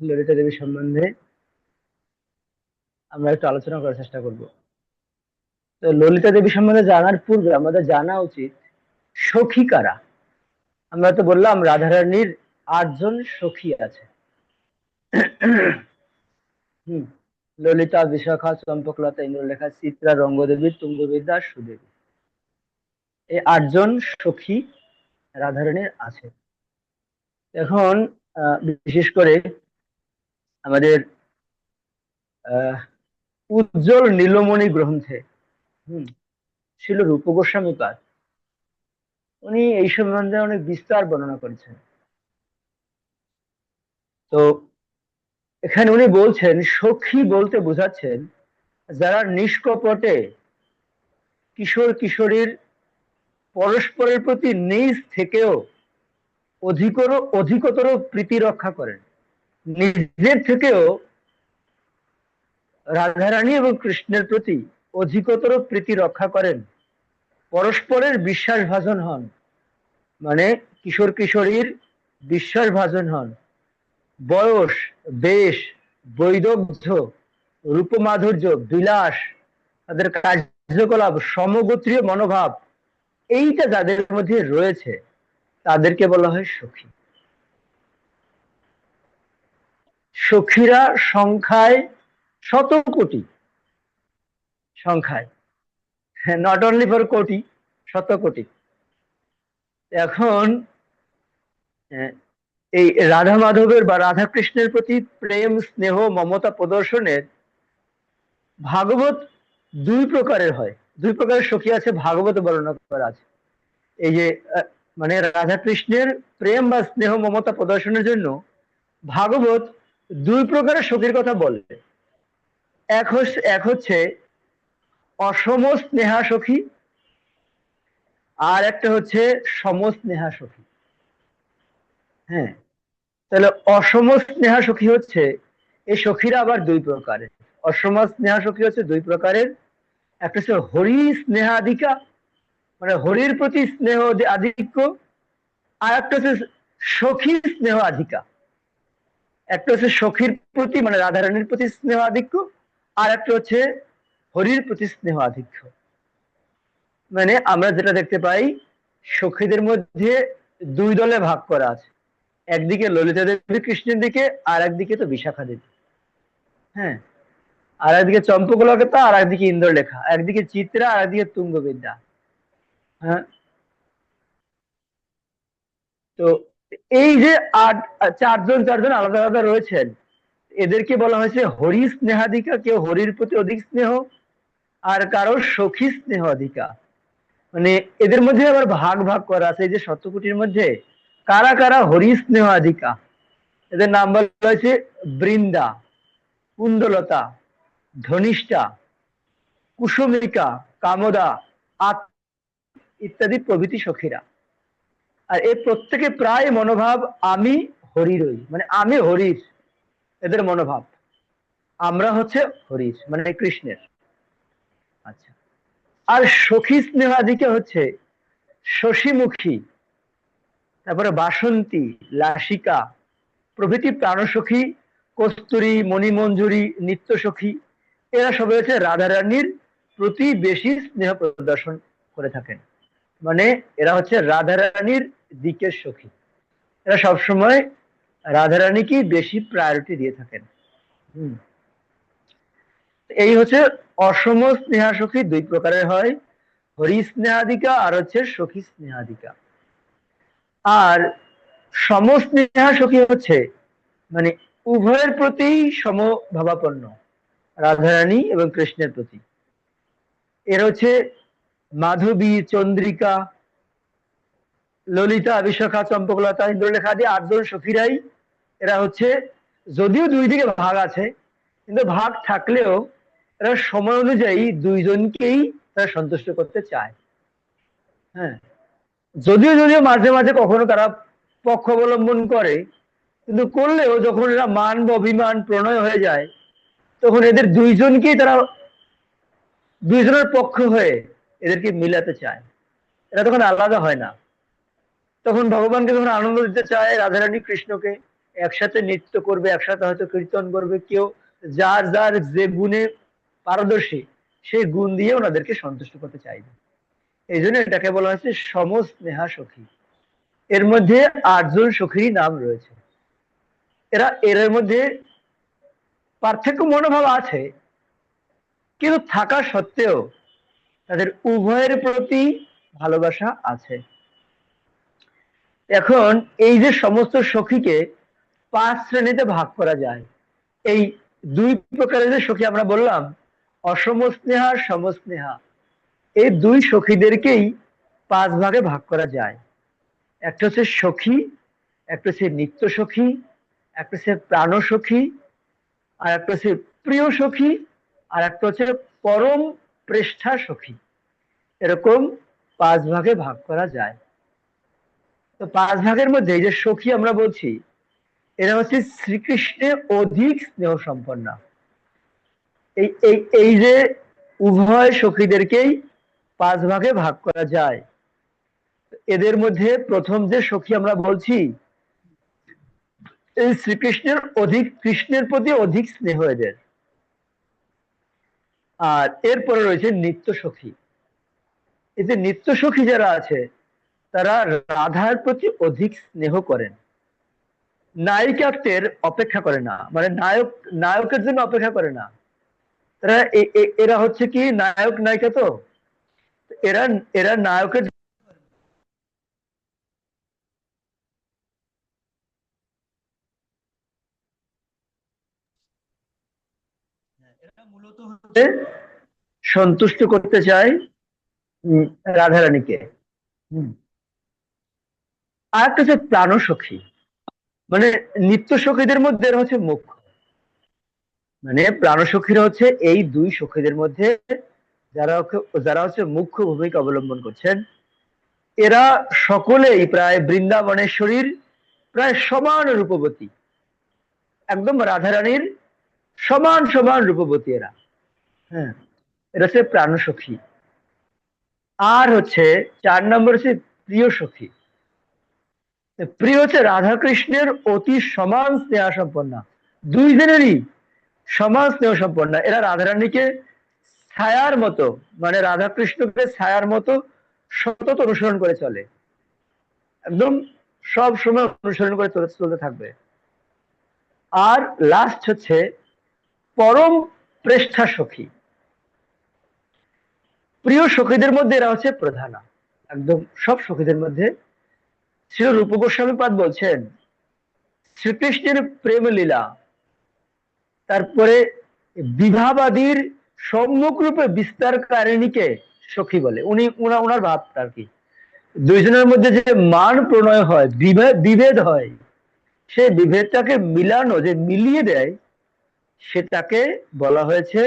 ললিতা দেবী সম্বন্ধে আমরা একটু আলোচনা করার চেষ্টা করব। তো ললিতা দেবী সম্বন্ধে জানার পূর্বে আমাদের জানা উচিত সখী কারা। আমরা তো বললাম রাধারানীর 8 জন সখী আছে। হুম, ললিতা, বিশাখা, চম্পকলতা, ইন্দ্রলেখা, চিত্রা, রঙ্গদেবী, তুঙ্গবিদ্যা, সুদেবী, এই 8 জন সখী রাধারানীর আছে। এখন বিশেষ করে আমাদের আহ উজ্জ্বল নীলমণি গ্রন্থে হুম ছিল রূপ গোস্বামী পাদ, উনি এই সম্বন্ধে অনেক বিস্তার বর্ণনা করেছেন। তো এখানে উনি বলছেন সখী বলতে বোঝাচ্ছেন যারা নিষ্কপটে কিশোর কিশোরীর পরস্পরের প্রতি নিজ থেকেও অধিকতর প্রীতি রক্ষা করেন, নিজের থেকেও রাধারানী এবং কৃষ্ণের প্রতি অধিকতর প্রীতি রক্ষা করেন, পরস্পরের বিশ্বাসভাজন হন, মানে কিশোর কিশোরীর বিশ্বাসভাজন হন, বয়স, বেশ, বৈদগ্ধ্য, রূপমাধুর্য, বিলাস, তাদের কার্যকলাপ, সমগোত্রীয় মনোভাব, এইটা যাদের মধ্যে রয়েছে তাদেরকে বলা হয় সখী। সখীরা সংখ্যায় শত কোটি, সংখ্যায়, নট অনলি ফর কোটি, শত কোটি। এখন আহ, এই রাধা মাধবের বা রাধা কৃষ্ণের প্রতি প্রেম, স্নেহ, মমতা প্রদর্শনের ভাগবত 2 প্রকারের হয়। 2 প্রকারের সখী আছে, ভাগবত বর্ণনা করা আছে। এই যে মানে রাধা কৃষ্ণের প্রেম বা স্নেহ মমতা প্রদর্শনের জন্য ভাগবত 2 প্রকারের সখীর কথা বলে। এক হচ্ছে অসম স্নেহা সখী, আর একটা হচ্ছে সমস্নেহা সখী। হ্যাঁ, তাহলে অসম স্নেহা সখী হচ্ছে, এই সখীরা আবার 2 প্রকারের। অসম স্নেহা সখী হচ্ছে 2 প্রকারের। একটা হচ্ছে হরি স্নেহাধিকা, মানে হরির প্রতি স্নেহ আধিক্য, আর একটা হচ্ছে সখী স্নেহ আধিকা। একটা হচ্ছে সখীর প্রতি মানে রাধারানীর প্রতি স্নেহ আধিক্য, আর একটা হচ্ছে হরির প্রতি স্নেহ আধিক্য। মানে আমরা যেটা দেখতে পাই সখীদের মধ্যে 2 দলে ভাগ করা আছে, একদিকে ললিতা দেবী কৃষ্ণের দিকে, আর একদিকে তো বিশাখা দেবী। হ্যাঁ, আর একদিকে চম্পকলতা, আর একদিকে ইন্দ্রলেখা, একদিকে চিত্রা, আর একদিকে তুঙ্গবিদ্যা। হ্যাঁ, তো এই যে আট, 4 জন আলাদা আলাদা রয়েছেন, এদেরকে বলা হয়েছে হরি স্নেহাধিকা, কেউ হরির প্রতি অধিক স্নেহ, আর কারো সখী স্নেহ অধিকা। মানে এদের মধ্যে আবার ভাগ ভাগ করা আছে, এই যে শতকোটির মধ্যে কারা কারা হরি স্নেহ অধিকা, এদের নাম বলা হয়েছে বৃন্দা, কুন্দলতা, ধনিষ্ঠা, কুসুমিকা, কামদা, আত ইত্যাদি প্রভৃতি সখীরা। আর এই প্রত্যেকে প্রায় মনোভাব আমি হরিরই, মানে আমি হরির, এদের মনোভাব। আমরা হচ্ছে হরির মানে কৃষ্ণের। আচ্ছা, আর সখী স্নেহাদিকে হচ্ছে শশীমুখী, তারপরে বাসন্তী, লাসিকা প্রভৃতি প্রাণসখী, কস্তুরী, মণিমঞ্জুরি, নিত্য সখী, এরা সবাই হচ্ছে রাধারানীর প্রতি বেশি স্নেহ প্রদর্শন করে থাকেন। মানে এরা হচ্ছে রাধারানীর দিকের সখী, এরা সবসময় রাধারানীকে বেশি প্রায়োরিটি দিয়ে থাকেন। হম, এই হচ্ছে অসম স্নেহা সখী 2 প্রকারের হয়, হরি স্নেহাধিকা আর হচ্ছে সখী স্নেহাধিকা। আর সমস্নেহা সখী হচ্ছে মানে উভয়ের প্রতি সমভাবাপন্ন, রাধারানী এবং কৃষ্ণের প্রতি। এর হচ্ছে মাধবী, চন্দ্রিকা, ললিতা, বিশাখা, চম্পকলতা, ইন্দ্রলেখা আদি 8 জন সখীরাই, এরা হচ্ছে যদিও 2 দিকে ভাগ আছে, কিন্তু ভাগ থাকলেও এরা সময় অনুযায়ী 2 জনকেই তারা সন্তুষ্ট করতে চায়। হ্যাঁ, যদিও যদিও মাঝে মাঝে কখনো তারা পক্ষ অবলম্বন করে, কিন্তু করলেও যখন এরা মান বা অভিমান প্রণয় হয়ে যায়, তখন এদের 2 জনকেই তারা 2 জনের পক্ষ হয়ে এদেরকে মিলাতে চায়। এরা তখন আলাদা হয় না। তখন ভগবানকে যখন আনন্দ দিতে চায় রাধারানী কৃষ্ণকে, একসাথে নৃত্য করবে, একসাথে হয়তো কীর্তন করবে, কেউ যার যার যে গুণে পারদর্শী সেই গুণ দিয়ে ওনাদেরকে সন্তুষ্ট করতে চাইবে। এই জন্য এটাকে বলা হয়েছে সমস্নেহা সখী। এর মধ্যে 8 জন সখীর নাম রয়েছে। এর মধ্যে পার্থক্য মনোভাব আছে, কিন্তু থাকা সত্ত্বেও তাদের উভয়ের প্রতি ভালোবাসা আছে। এখন এই যে সমস্ত সখীকে 5 শ্রেণীতে ভাগ করা যায়। এই 2 প্রকারের যে সখী আমরা বললাম, অসমস্নেহা, সমস্নেহা, এই 2 সখীদেরকেই 5 ভাগে ভাগ করা যায়। একটা হচ্ছে সখী, একটা হচ্ছে নিত্য সখী, একটা হচ্ছে প্রাণ সখী, আর একটা হচ্ছে প্রিয় সখী, আর একটা হচ্ছে পরম প্রেষ্ঠা সখী। এরকম 5 ভাগে ভাগ করা যায়। তো 5 ভাগের মধ্যে এই যে সখী আমরা বলছি, এরা হচ্ছে শ্রীকৃষ্ণের অধিক স্নেহ সম্পন্ন। এই এই এই যে উভয় সখীদেরকেই 5 ভাগে ভাগ করা যায়। এদের মধ্যে প্রথম যে সখী আমরা বলছি, এই শ্রীকৃষ্ণের অধিক, কৃষ্ণের প্রতি অধিক স্নেহ এদের। আর এরপরে রয়েছে নিত্য সখী। এই যে নিত্য সখী যারা আছে, তারা রাধার প্রতি অধিক স্নেহ করেন, নায়িকাত্বের অপেক্ষা করে না, মানে নায়কের জন্য অপেক্ষা করে না। এরা এরা হচ্ছে কি নায়ক নায়িকা, তো এরা এরা নায়কের, এরা মূলত হচ্ছে সন্তুষ্ট করতে চায় উম, রাধারানীকে। হুম। আর একটা হচ্ছে প্রাণ সখী, মানে নিত্য সখীদের মধ্যে এরা হচ্ছে মুখ্য। মানে প্রাণ সখীরা হচ্ছে এই 2 সখীদের মধ্যে যারা যারা হচ্ছে মুখ্য ভূমিকা অবলম্বন করছেন। এরা সকলেই প্রায় বৃন্দাবনেশ্বরীর প্রায় সমান রূপবতী, একদম রাধারানীর সমান সমান রূপবতী এরা। হ্যাঁ, এটা হচ্ছে প্রাণ সখী। আর হচ্ছে 4 নম্বর হচ্ছে প্রিয় সখী। প্রিয় হচ্ছে রাধা কৃষ্ণের অতি সমান স্নেহ সম্পন্ন, 2 জনেরই সমান স্নেহ সম্পন্ন। এরা রাধারানীকে ছায়ার মতো, মানে রাধা কৃষ্ণকে ছায়ার মতো সতত অনুসরণ করে চলে, একদম সব সময় অনুসরণ করে চলতে থাকবে। আর লাস্ট হচ্ছে পরম প্রেষ্ঠা সখী। প্রিয় সখীদের মধ্যে এরা হচ্ছে প্রধানা, একদম সব সখীদের মধ্যে। শ্রী রূপ গোস্বামী পাদ বলছেন, শ্রীকৃষ্ণের প্রেম লীলা, তারপরে বিভাবাদীর সম্মুখ রূপে বিস্তার কারিণীকে সখী বলে। ওনার ভাবটা আর কি, 2 জনের মধ্যে যে মান প্রণয় হয়, বিভেদ হয়, সেই বিভেদটাকে মিলানো, যে মিলিয়ে দেয়, সেটাকে বলা হয়েছে,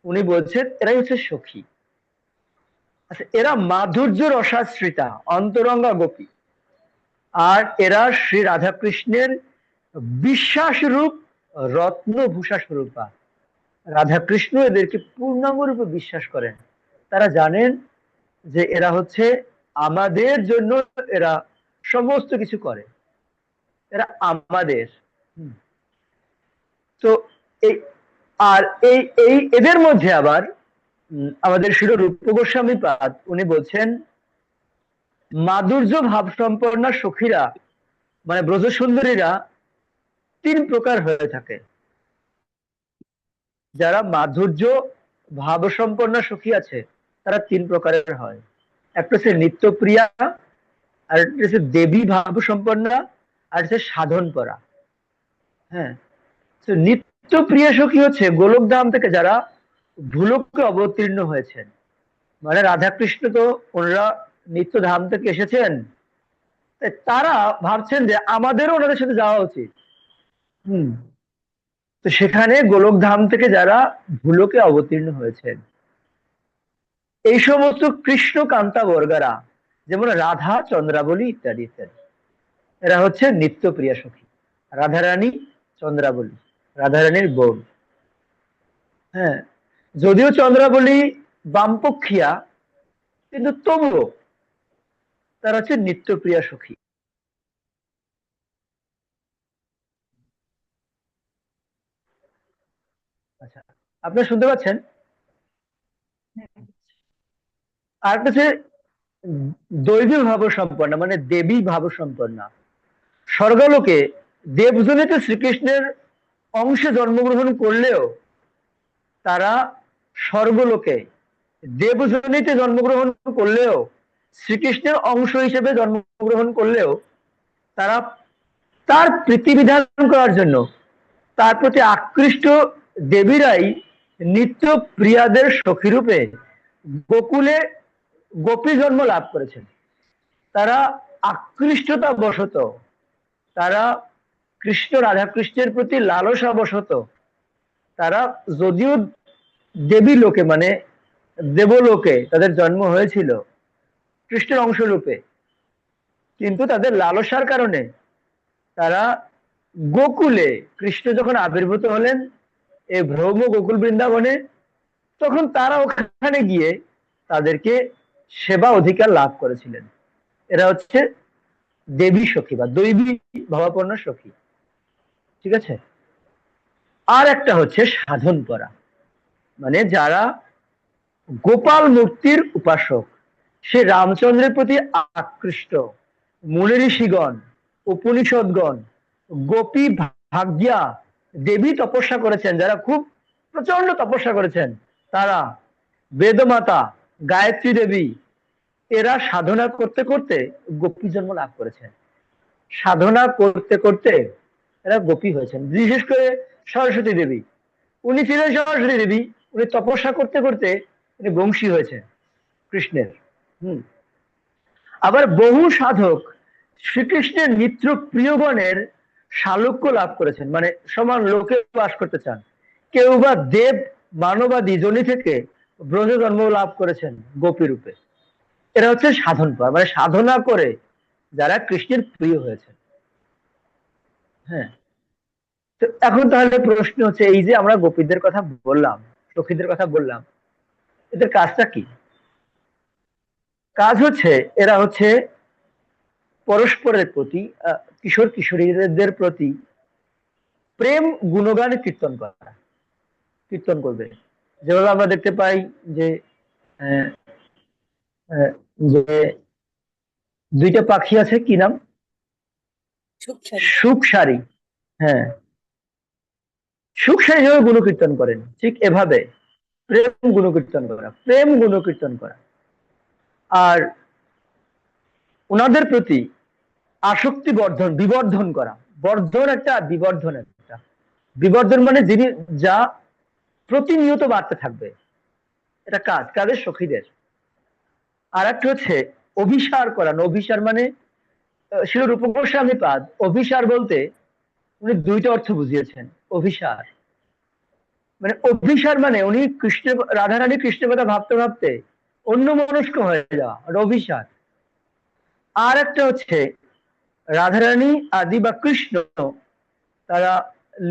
উনি বলছেন এরাই হচ্ছে সখী। আচ্ছা, এরা মাধুর্য রসাশ্রিতা অন্তরঙ্গা গোপী, আর এরা শ্রী রাধাকৃষ্ণের বিশ্বাস রূপ রত্নভূষা স্বরূপা। রাধাকৃষ্ণ এদেরকে পূর্ণাঙ্গ রূপে বিশ্বাস করেন। তারা জানেন যে এরা হচ্ছে আমাদের জন্য, এরা সমস্ত কিছু করে, এরা আমাদের। হুম। তো এই, আর এই এই এদের মধ্যে আবার আমাদের শিল রূপ গোস্বামী পাদ উনি বলছেন, মাধুর্য ভাব সম্পন্ন সখীরা, মানে ব্রজ সুন্দরীরা 3 প্রকার হয়ে থাকে। যারা মাধুর্য ভাব সম্পন্ন সখী আছে, তারা 3 প্রকারের হয়। একটা হচ্ছে নিত্যপ্রিয়া, আর একটা হচ্ছে দেবী ভাব সম্পন্না, আর হচ্ছে সাধন করা। হ্যাঁ, তো নিত্য প্রিয় সখী হচ্ছে গোলকধাম থেকে যারা ভূলোকে অবতীর্ণ হয়েছেন। মানে রাধাকৃষ্ণ তো ওনারা নিত্য ধাম থেকে এসেছেন, তাই তারা ভাবছেন যে আমাদেরও ওনাদের সাথে যাওয়া উচিত। হুম। তো সেখানে গোলকধাম থেকে যারা ভূলোকে অবতীর্ণ হয়েছেন, এই সমস্ত কৃষ্ণ কান্তা বর্গারা, যেমন রাধা, চন্দ্রাবলী ইত্যাদি ইত্যাদি, এরা হচ্ছে নিত্য প্রিয়া সখী। রাধারানী, চন্দ্রাবলী, রাধারানীর বোন। হ্যাঁ, যদিও চন্দ্রাবলী বামপক্ষিয়া, কিন্তু তবুও তারা হচ্ছে নিত্যপ্রিয়া সখী। আচ্ছা, আপনারা শুনতে পাচ্ছেন? আর একটা হচ্ছে দৈবী ভাব সম্পন্ন, মানে দেবী ভাব সম্পন্ন। স্বর্গলোকে দেবজনিত শ্রীকৃষ্ণের অংশে জন্মগ্রহণ করলেও তারা স্বর্গলোকে দেবজনিতে জন্মগ্রহণ করলেও, শ্রীকৃষ্ণের অংশ হিসেবে জন্মগ্রহণ করলেও তারা তার প্রীতি বিধান করার জন্য তার প্রতি আকৃষ্ট দেবীরাই নিত্য প্রিয়াদের সখীরূপে গোকুলে গোপী জন্ম লাভ করেছেন। তারা আকৃষ্টতা বশত, তারা কৃষ্ণ রাধা কৃষ্ণের প্রতি লালসা বশত, তারা যদিও দেবী লোকে মানে দেবলোকে তাদের জন্ম হয়েছিল কৃষ্ণের অংশরূপে, কিন্তু তাদের লালসার কারণে তারা গোকুলে, কৃষ্ণ যখন আবির্ভূত হলেন এই ভ্রম গোকুল বৃন্দাবনে, তখন তারা ওখানে গিয়ে তাদেরকে সেবা অধিকার লাভ করেছিলেন। এরা হচ্ছে দেবী সখী বা দৈবী ভাবাপন্ন সখী। ঠিক আছে। আর একটা হচ্ছে সাধন করা, মানে যারা গোপাল মূর্তির উপাসক, সে রামচন্দ্রের প্রতি আকৃষ্ট, মুনি ঋষিগণ, উপনিষদগণ, গোপী ভাগ্যা দেবী তপস্যা করেছেন, যারা খুব প্রচন্ড তপস্যা করেছেন, তারা বেদমাতা গায়ত্রী দেবী, এরা সাধনা করতে করতে গোপী জন্ম লাভ করেছেন। সাধনা করতে করতে এরা গোপী হয়েছেন। বিশেষ করে সরস্বতী দেবী, উনি ছিলেন সরস্বতী দেবী, উনি তপস্যা করতে করতে উনি বংশী হয়েছেন কৃষ্ণের। হম। আবার বহু সাধক শ্রীকৃষ্ণের নিত্য প্রিয়গণের সালোক্য লাভ করেছেন, মানে সমান লোকে বাস করতে চান। কেউ বা দেব মানবাদী জনি থেকে ব্রজ জন্ম লাভ করেছেন গোপী রূপে। এরা হচ্ছে সাধন পায়, মানে সাধনা করে যারা কৃষ্ণের প্রিয় হয়েছে। হ্যাঁ। তো এখন তাহলে প্রশ্ন হচ্ছে, এই যে আমরা গোপীদের কথা বললাম, সখীদের কথা বললাম, এদের কাজটা কি? কাজ হচ্ছে এরা হচ্ছে পরস্পরের প্রতি, কিশোর কিশোরীদের প্রতি প্রেম গুণগান কীর্তন করা, কীর্তন করবে। যেভাবে আমরা দেখতে পাই যে আহ, আহ, যে দুইটা পাখি আছে, কি নাম? সুখসারি। হ্যাঁ, সুখসারি যেভাবে গুণকীর্তন করেন, ঠিক এভাবে প্রেম গুণকীর্তন করা, প্রেম গুণকীর্তন করা। আর ওনাদের প্রতি আসক্তি বর্ধন, বিবর্ধন করা। বর্ধন একটা, বিবর্ধন একটা। বিবর্ধন মানে যিনি, যা প্রতিনিয়ত বাড়তে থাকবে, এটা কাজ কাদের সখীদের। আর একটা হচ্ছে অভিসার করানো। অভিসার মানে শিল রূপ গোস্বামী পাদ অভিসার বলতে উনি দুইটা অর্থ বুঝিয়েছেন। অভিসার মানে, অভিসার মানে উনি কৃষ্ণ রাধারানী কৃষ্ণের কথা ভাবতে ভাবতে অন্য মনস্ক হয়ে যাওয়া, অভিসার। আর একটা হচ্ছে রাধারানী আদি বা কৃষ্ণ তারা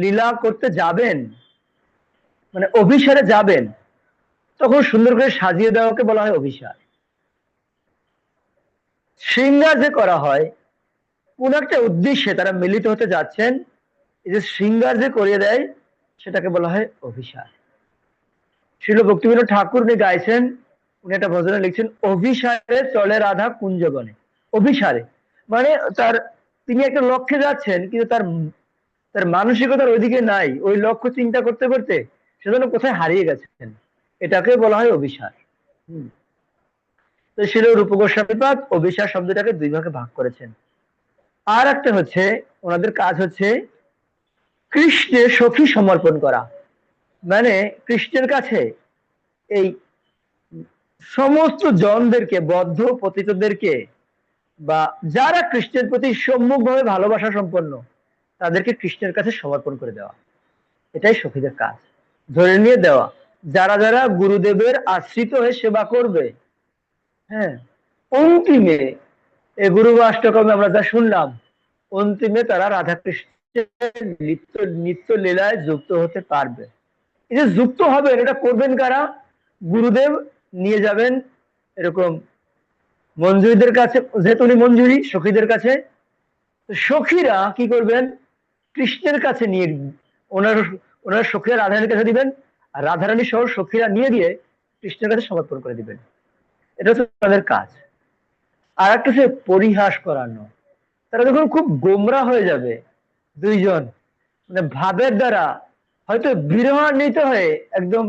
লীলা করতে যাবেন, মানে অভিসারে যাবেন, তখন সুন্দর করে সাজিয়ে দেওয়াকে বলা হয় অভিসার। শৃঙ্গার যে করা হয় কোন একটা উদ্দেশ্যে তারা মিলিত হতে যাচ্ছেন, এই যে শৃঙ্গার যে করিয়ে দেয়, সেটাকে বলা হয় অভিসার। শিল ভক্তিবিনোদ ঠাকুর উনি গাইছেন, উনি একটা ভজনে লিখছেন, অভিসারে চলে রাধা কুঞ্জবনে। অভিসারে মানে তার, তিনি একটা লক্ষ্যে যাচ্ছেন, কিন্তু তার তার মানসিকতার ওইদিকে নাই, ওই লক্ষ্য চিন্তা করতে করতে সেজন্য কোথায় হারিয়ে গেছেন, এটাকে বলা হয় অভিসার। হম। তো শিল রূপ গোস্বামীপাদ অভিসার শব্দটাকে দুই ভাগে ভাগ করেছেন। আর একটা হচ্ছে ওনাদের কাজ হচ্ছে কৃষ্ণের সখী সমর্পণ করা, মানে কৃষ্ণের কাছে এই সমস্ত জনদেরকে, বদ্ধ পতিতদেরকে, বা যারা কৃষ্ণের প্রতি সম্মুখভাবে ভালোবাসা সম্পন্ন, তাদেরকে কৃষ্ণের কাছে সমর্পণ করে দেওয়া। এটাই সখীদের কাজ, ধরে নিয়ে দেওয়া। যারা যারা গুরুদেবের আশ্রিত হয়ে সেবা করবে, হ্যাঁ, অন্তিমে এই গুরু অষ্টকমে আমরা যা শুনলাম, অন্তিমে তারা রাধাকৃষ্ণের নিত্য নিত্য লীলায় যুক্ত হতে পারবে। এই যে যুক্ত হবেন, এটা করবেন কারা? গুরুদেব নিয়ে যাবেন এরকম মঞ্জুরিদের কাছে, যেহেতু উনি মঞ্জুরি সখীদের কাছে, তো সখীরা কি করবেন? কৃষ্ণের কাছে নিয়ে, ওনার ওনারা সখীরা রাধারানীর কাছে দিবেন, আর রাধারানী সহ সখীরা নিয়ে গিয়ে কৃষ্ণের কাছে সমর্পণ করে দিবেন। এটা হচ্ছে তাদের কাজ। আর একটা হচ্ছে পরিহাস করানো। তারা যখন খুব গোমরা হয়ে যাবে দুইজন, মানে ভাবের দ্বারা হয়তো বিরহান্বিত হয়ে একদম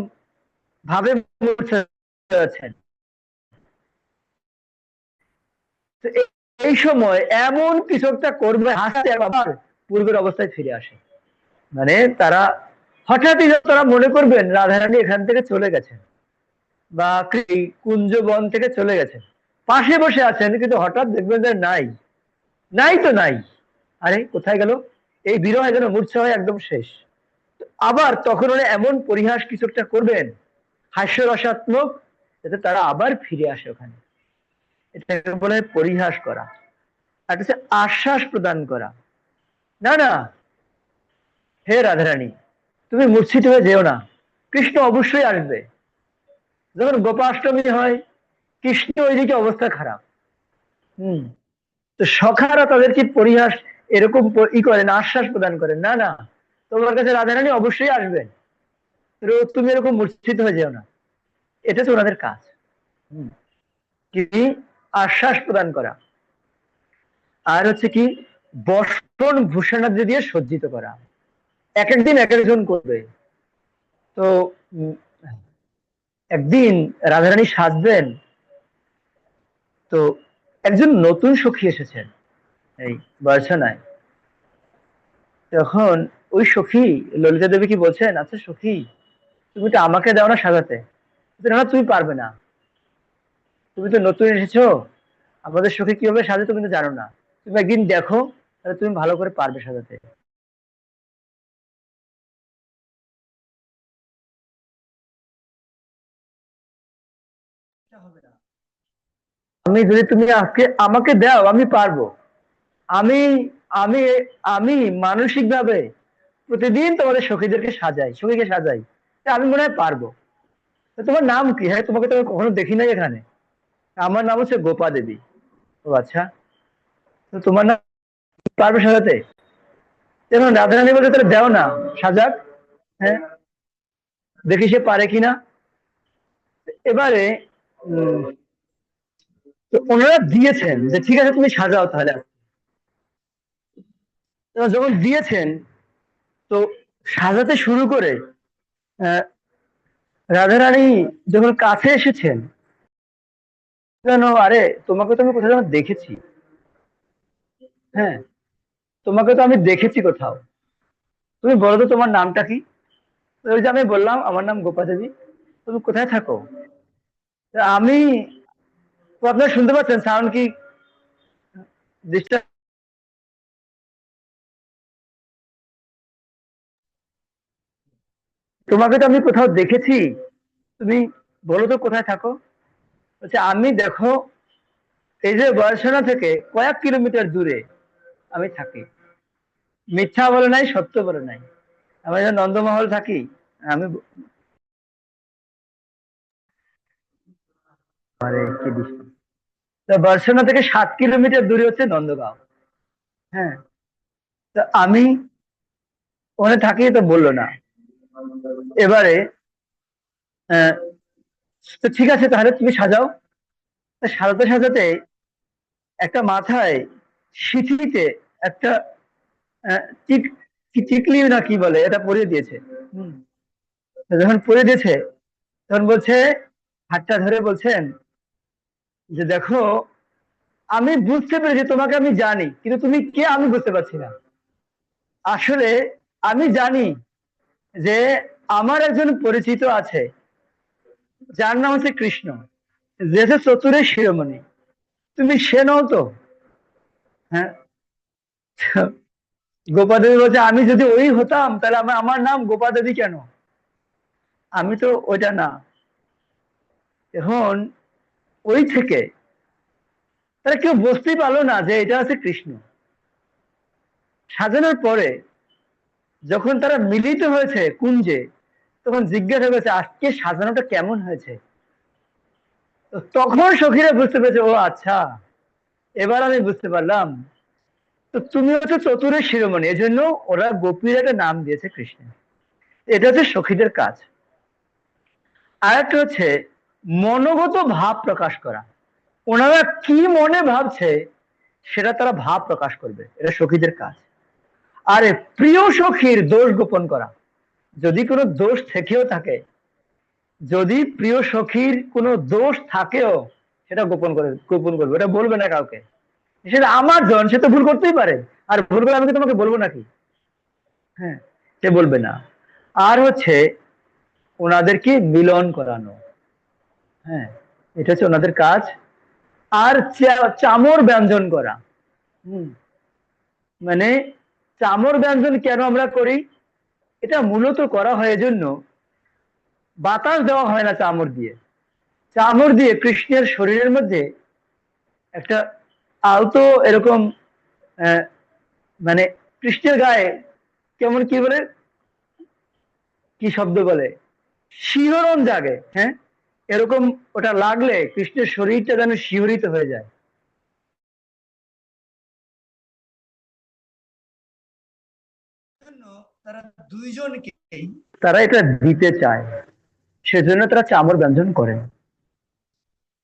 ভাবে মূর্ছা যাচ্ছেন, তো এই সময় এমন কিছু একটা করবে, হাসতে আবার পূর্বের অবস্থায় ফিরে আসে। মানে তারা হঠাৎই তারা মনে করবেন রাধারানী এখান থেকে চলে গেছেন, বা কুঞ্জ বন থেকে চলে গেছেন, পাশে বসে আছেন, কিন্তু হঠাৎ দেখবেন যে নাই, নাই তো নাই, আরে কোথায় গেল, এই বিরহে যেন মূর্ছা হয়ে একদম শেষ। আবার তখন ওরা এমন পরিহাস কিছু একটা করবেন, হাস্যরসাত্মক, যাতে তারা আবার ফিরে আসে ওখানে। এটাকে বলে পরিহাস করা। আর হচ্ছে আশ্বাস প্রদান করা, না না হে রাধারানী, তুমি মূর্ছিত হয়ে যেও না, কৃষ্ণ অবশ্যই আসবে। যখন গোপাষ্টমী হয়, কৃষ্ণ ওইদিকে অবস্থা খারাপ। হম। তো সখারা তাদেরকে পরিহাস এরকম করেন, আশ্বাস প্রদান করেন, না না তোমার কাছে রাধারানী অবশ্যই আসবেন, তুমি এরকম মূর্ছিত হয়ে যেও না। এটা তো ওনাদের কাজ। হম। কি আশ্বাস প্রদান করা। আর হচ্ছে কি বস্ত্র ভূষণাদি দিয়ে সজ্জিত করা। এক একদিন এক একজন করবে। তো উম, একদিন রাধারানী সাজবেন, তো একজন নতুন সখী এসেছেন এই বর্ষনায়। তখন ওই সখী ললিতা দেবী কি বলছেন, আচ্ছা সখী, তুমি তো আমাকে দাও না সাজাতে। না তুমি পারবে না, তুমি তো নতুন এসেছো, আমাদের সখী কিভাবে সাজে তুমি তো জানো না, তুমি একদিন দেখো, তাহলে তুমি ভালো করে পারবে সাজাতে। আমি যদি তুমি আজকে আমাকে দাও আমি পারবো। আমি আমি আমি মানসিক ভাবে প্রতিদিন তোমাদের সখীদেরকে সাজাই, সখীকে সাজাই, তা আমি মনে হয় পারবো। তা তোমার নাম কি? হ্যাঁ, তোমাকে তো আমি কখনো দেখি নাই এখানে। আমার নাম হচ্ছে গোপা দেবী। ও আচ্ছা, তো তোমার নাম, পারবে সাজাতে? যেমন রাধারানী বলতে তাহলে দেও না, সাজাক। হ্যাঁ, দেখি সে পারে কিনা। এবারে উম, তো ওনারা দিয়েছেন যে ঠিক আছে তুমি সাজাও তাহলে। এবার যখন দিয়েছেন, তো সাজাতে শুরু করে আহ, রাধারানী যখন কাছে এসেছেন, যেন আরে তোমাকে তো আমি কোথাও যেন দেখেছি। হ্যাঁ, তোমাকে তো আমি দেখেছি কোথাও, তুমি বলো তো তোমার নামটা কি? তো ওই যে আমি বললাম আমার নাম গোপা দেবী, তুমি কোথায় থাকো? তা আমি, তো আপনারা শুনতে পাচ্ছেন সাউন্ড কি ডিস্টার্ব? তোমাকে তো আমি কোথাও দেখেছি, তুমি বলো তো কোথায় থাকো? বলছে আমি দেখো এই যে বয়সনা থেকে কয়েক কিলোমিটার দূরে আমি থাকি। মিথ্যা বলে নাই, সত্য বলে নাই। আমি যে নন্দমহল থাকি, আমি আরে কি দৃষ্টি! তো বর্ষনা থেকে 7 কিলোমিটার দূরে হচ্ছে নন্দগাঁও। হ্যাঁ, তো আমি ওখানে থাকি, তো বললো না। এবারে আহ, তো ঠিক আছে তাহলে তুমি সাজাও। তা সাজাতে সাজাতে একটা মাথায় সিঁথিতে একটা আহ, টিক টিকলি না কি বলে এটা পরিয়ে দিয়েছে। হুম। তো যখন পরিয়ে দিয়েছে, তখন বলছে, হাতটা ধরে বলছেন যে দেখো, আমি বুঝতে পেরেছি তোমাকে আমি জানি, কিন্তু তুমি কে আমি বুঝতে পারছি না। আসলে আমি জানি যে আমার একজন পরিচিত আছে, যার নাম হচ্ছে কৃষ্ণ, যে হচ্ছে চতুরের শিরোমণি। তুমি সে নও তো? হ্যাঁ। গোপা দেবী বলছে আমি যদি ওই হতাম তাহলে আমার আমার নাম গোপা দেবী কেন? আমি তো ওইটা না। এখন ওই থেকে তারা কেউ বুঝতেই পারলো না যে এটা হচ্ছে কৃষ্ণ। সাজানোর পরে যখন তারা মিলিত হয়েছে কুঞ্জে, তখন জিজ্ঞাসা করেছে আজকে সাজানোটা কেমন হয়েছে। তো তখন সখীরা বুঝতে পেরেছে, ও আচ্ছা, এবার আমি বুঝতে পারলাম। তো তুমি হচ্ছে চতুরের শিরোমণি, এজন্য ওরা গোপীর একটা নাম দিয়েছে কৃষ্ণ। এটা হচ্ছে সখীদের কাজ। আর একটা হচ্ছে মনোগত ভাব প্রকাশ করা। ওনারা কি মনে ভাবছে সেটা তারা ভাব প্রকাশ করবে, এটা সখীদের কাজ। আর প্রিয় সখীর দোষ গোপন করা, যদি কোনো দোষ থেকেও থাকে, যদি প্রিয় সখীর কোনো দোষ থাকেও সেটা গোপন করবে, এটা বলবে না কাউকে। সেটা আমার জন, সে তো ভুল করতেই পারে, আর ভুল করে আমি কি তোমাকে বলবো নাকি? হ্যাঁ, সে বলবে না। আর হচ্ছে ওনাদেরকে মিলন করানো, হ্যাঁ, এটা হচ্ছে ওনাদের কাজ। আর চামর ব্যঞ্জন করা। হম, মানে চামর ব্যঞ্জন কেন আমরা করি? এটা মূলত করা হয় এজন্য, বাতাস দেওয়া হয় না চামর দিয়ে। চামর দিয়ে কৃষ্ণের শরীরের মধ্যে একটা আলতো এরকম আহ, মানে কৃষ্ণের গায়ে কেমন কি বলে, কি শব্দ বলে, শিহরণ জাগে, হ্যাঁ, এরকম ওটা লাগলে কৃষ্ণের শরীরটা যেন শিহরিত হয়ে যায়। জন্য তারা দুইজনকেই তারা এটা দিতে চায়, সেজন্য তারা চামর ব্যঞ্জন করে।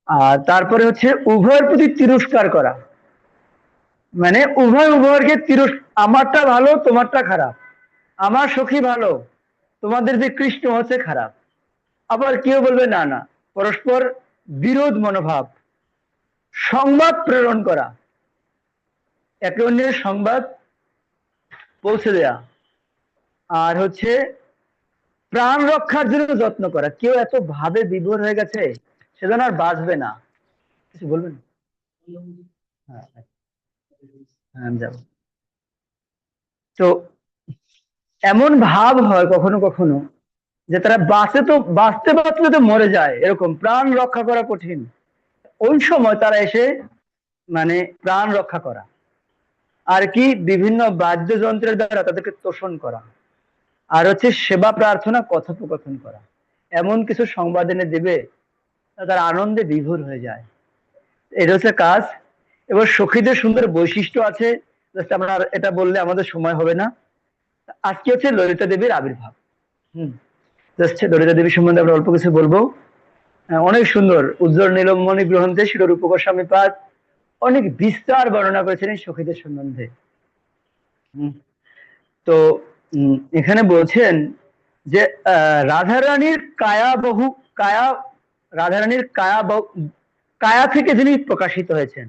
আর তারপরে হচ্ছে উভয়ের প্রতি তিরস্কার করা, মানে উভয় উভয়কে আমারটা ভালো তোমারটা খারাপ, আমার সখী ভালো তোমাদের যে কৃষ্ণ হচ্ছে খারাপ। আবার কেউ বলবে না না, পরস্পর বিরোধ মনোভাব। সংবাদ প্রেরণ করা, একে অন্যের সংবাদ পৌঁছে দেয়া। আর হচ্ছে প্রাণ রক্ষার জন্য যত্ন করা, কেউ এত ভাবে বিভোর হয়ে গেছে সে যেন আর বাঁচবে না। কিছু বলবেন? হ্যাঁ, হ্যাঁ, আমি যাবো। তো এমন ভাব হয় কখনো কখনো যে তারা বাঁচে তো, বাঁচতে বাঁচলে তো মরে যায়, এরকম প্রাণ রক্ষা করা কঠিন, ওই সময় তারা এসে মানে প্রাণ রক্ষা করা। আর কি বিভিন্ন বাদ্যযন্ত্রের দ্বারা তাদেরকে তোষণ করা। আর হচ্ছে সেবা প্রার্থনা কথোপকথন করা, এমন কিছু সংবাদ এনে দেবে তারা আনন্দে বিভোর হয়ে যায়। এটা হচ্ছে কাজ। এবার সখীদের সুন্দর বৈশিষ্ট্য আছে, আমরা এটা বললে আমাদের সময় হবে না। আজকে হচ্ছে ললিতা দেবীর আবির্ভাব। হম, জাস্ট ললিতা দেবী সম্বন্ধে আমরা অল্প কিছু বলবো। অনেক সুন্দর উজ্জ্বল নীলমণি গ্রন্থে শিরোরূপক স্বামীপাদ অনেক বিস্তার বর্ণনা করেছেন এই সখীদের সম্বন্ধে। হম, তো এখানে বলছেন যে রাধারানীর কায়া বহু কায়া, রাধারানীর কায়া থেকে যিনি প্রকাশিত হয়েছেন,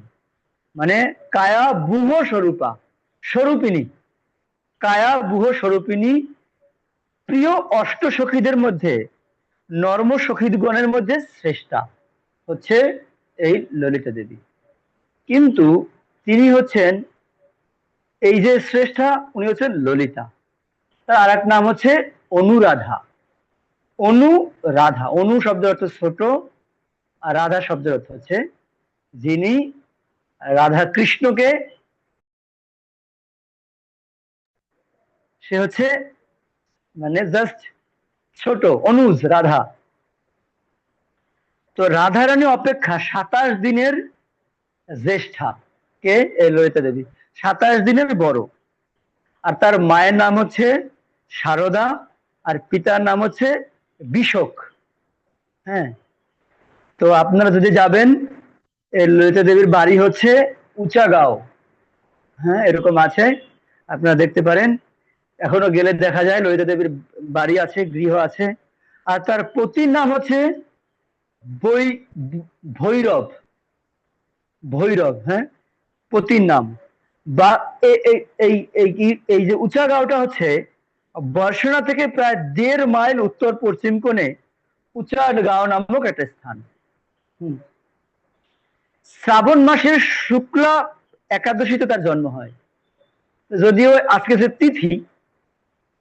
মানে কায়া বুহ স্বরূপা, স্বরূপিনী, কায়া বুহ স্বরূপিনী, প্রিয় অষ্ট সখীদের মধ্যে নর্ম সখীগণের মধ্যে শ্রেষ্ঠা হচ্ছে এই ললিতা দেবী। কিন্তু তিনি হচ্ছেন এই যে শ্রেষ্ঠা, উনি হচ্ছেন ললিতা। তার আর এক নাম হচ্ছে অনুরাধা। অনুরাধা, অনু শব্দের অর্থ ছোট, আর রাধা শব্দের অর্থ হচ্ছে যিনি রাধা কৃষ্ণকে, সে হচ্ছে মানে জাস্ট ছোট, অনুজ রাধা। তো রাধারানী অপেক্ষা 27 দিনের জ্যেষ্ঠা কে এই ললিতা দেবী, 27 দিনের বড়। আর তার মায়ের নাম হচ্ছে শারদা, আর পিতার নাম হচ্ছে বিশোক। হ্যাঁ, তো আপনারা যদি যাবেন, এই ললিতা দেবীর বাড়ি হচ্ছে উচাগাঁও, হ্যাঁ এরকম আছে, আপনারা দেখতে পারেন, এখনো গেলে দেখা যায় ললিতা দেবীর বাড়ি আছে, গৃহ আছে। আর তার পতির নাম হচ্ছে বৈ ভৈরব, ভৈরব, হ্যাঁ, পতির নাম। বা এই যে উচাগাঁওটা হচ্ছে বর্ষনা থেকে প্রায় 1.5 মাইল উত্তর পশ্চিম কোণে উচাগাঁও নামক একটা স্থান। শ্রাবণ মাসের শুক্লা একাদশীতে তার জন্ম হয়। যদিও আজকে যে তিথি,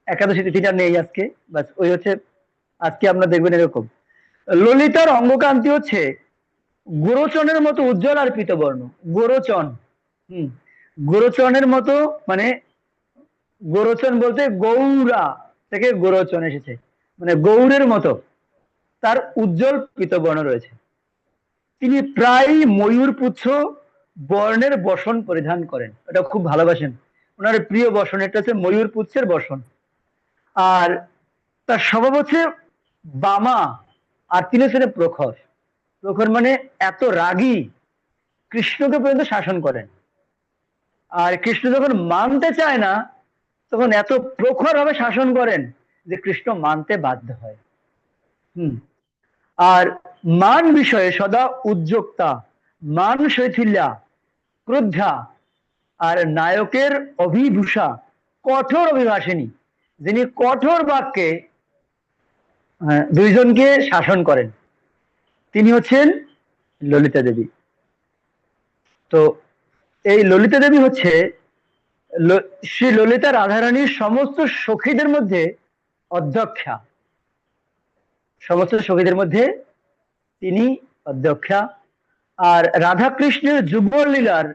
একাদশী তিথিটা নেই আজকে, বাস ওই হচ্ছে আজকে আপনারা দেখবেন এরকম। ললিতার অঙ্গকান্তি হচ্ছে গোরচনের মতো উজ্জ্বল আর পীতবর্ণ। গোরচন, হম, গোরচনের মতো, মানে গোরচন বলতে গৌরা থেকে গোরচন এসেছে, মানে গৌরের মতো তার উজ্জ্বল পীতবর্ণ রয়েছে। তিনি প্রায় ময়ূর পুচ্ছ বর্ণের বসন পরিধান করেন, এটা খুব ভালোবাসেন, ওনার প্রিয় বসন এটা হচ্ছে ময়ূর পুচ্ছের বসন। আর তার স্বভাব হচ্ছে বামা, আর তিনি হচ্ছেন প্রখর। প্রখর মানে এত রাগী, কৃষ্ণকে পর্যন্ত শাসন করেন। আর কৃষ্ণ যখন মানতে চায় না, তখন এত প্রখর ভাবে শাসন করেন যে কৃষ্ণ মানতে বাধ্য হয়। হুম। আর মান বিষয়ে সদা উদ্যোক্তা, মান শৈথিল্যা, ক্রোদ্ধা, আর নায়কের অভিভূষা, কঠোর অভিভাষিণী, যিনি কঠোর বাক্যে দুইজনকে শাসন করেন, তিনি হচ্ছেন ললিতা দেবী। তো এই ললিতা দেবী হচ্ছে শ্রী ললিতা রাধারানীর সমস্ত সখীদের মধ্যে অধ্যক্ষা। সমস্ত সখীদের মধ্যে তিনি অধ্যক্ষা। আর রাধা কৃষ্ণের যুগল লীলার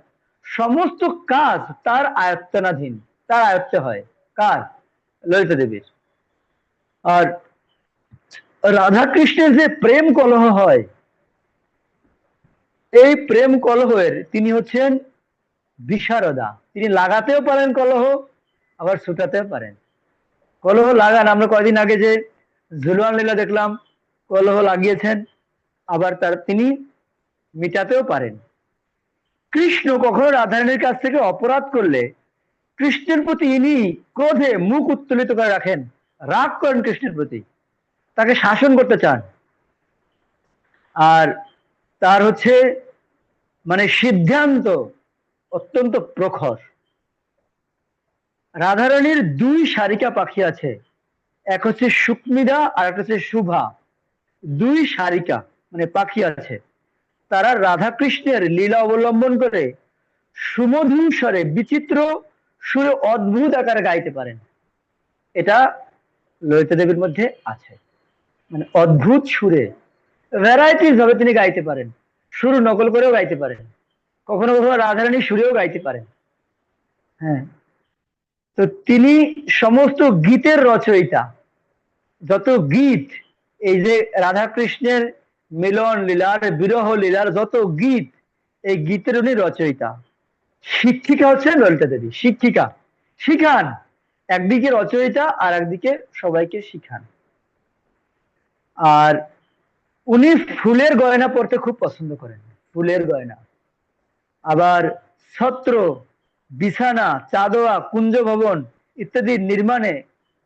সমস্ত কাজ তার আয়ত্তনাধীন, তার আয়ত্তে হয়। কার? ললিতা দেবীর। আর রাধা কৃষ্ণের যে প্রেম কলহ হয়, এই প্রেম কলহের তিনি হচ্ছেন বিশারদা। তিনি লাগাতেও পারেন কলহ, আবার ছুটাতেও পারেন। কলহ লাগান, আমরা কয়দিন আগে যে ঝুলওয়ান লীলা দেখলাম, কলহ লাগিয়েছেন, আবার তিনি মিটাতেও পারেন। কৃষ্ণ কখনো রাধারানীর কাছ থেকে অপরাধ করলে কৃষ্ণের প্রতি ইনি ক্রোধে মুখ উত্তোলিত করে রাখেন, রাগ করেন কৃষ্ণের প্রতি, তাকে শাসন করতে চান। আর তার হচ্ছে মানে সিদ্ধান্ত অত্যন্ত প্রখর। রাধারানীর দুই শারিকা পাখি আছে, এক হচ্ছে সুক্মিদা আর একটা হচ্ছে শুভা। দুই শারিকা মানে পাখি আছে, তারা রাধা কৃষ্ণের লীলা অবলম্বন করে সুমধুর স্বরে, বিচিত্র সুরে, অদ্ভুত আকারে গাইতে পারেন। এটা ললিতা দেবীর মধ্যে আছে, মানে অদ্ভুত সুরে ভ্যারাইটিস ভাবে তিনি গাইতে পারেন। সুর নকল করেও গাইতে পারেন, কখনো কখনো রাধারানী সুরেও গাইতে পারেন। হ্যাঁ। তো তিনি সমস্ত গীতের রচয়িতা। যত গীত, এই যে রাধা কৃষ্ণের মিলন লীলার, বিরহ লীলার যত গীত, এই গীতের উনি রচয়িতা। শিক্ষিকা হচ্ছেন ললিতা দেবী, শিক্ষিকা, শিখান। একদিকে রচয়িতা আর একদিকে সবাইকে শিখান। আর উনি ফুলের গয়না পরতে খুব পছন্দ করেন, ফুলের গয়না। আবার ছত্র, বিছানা, চাঁদোয়া, কুঞ্জ ভবন ইত্যাদি নির্মাণে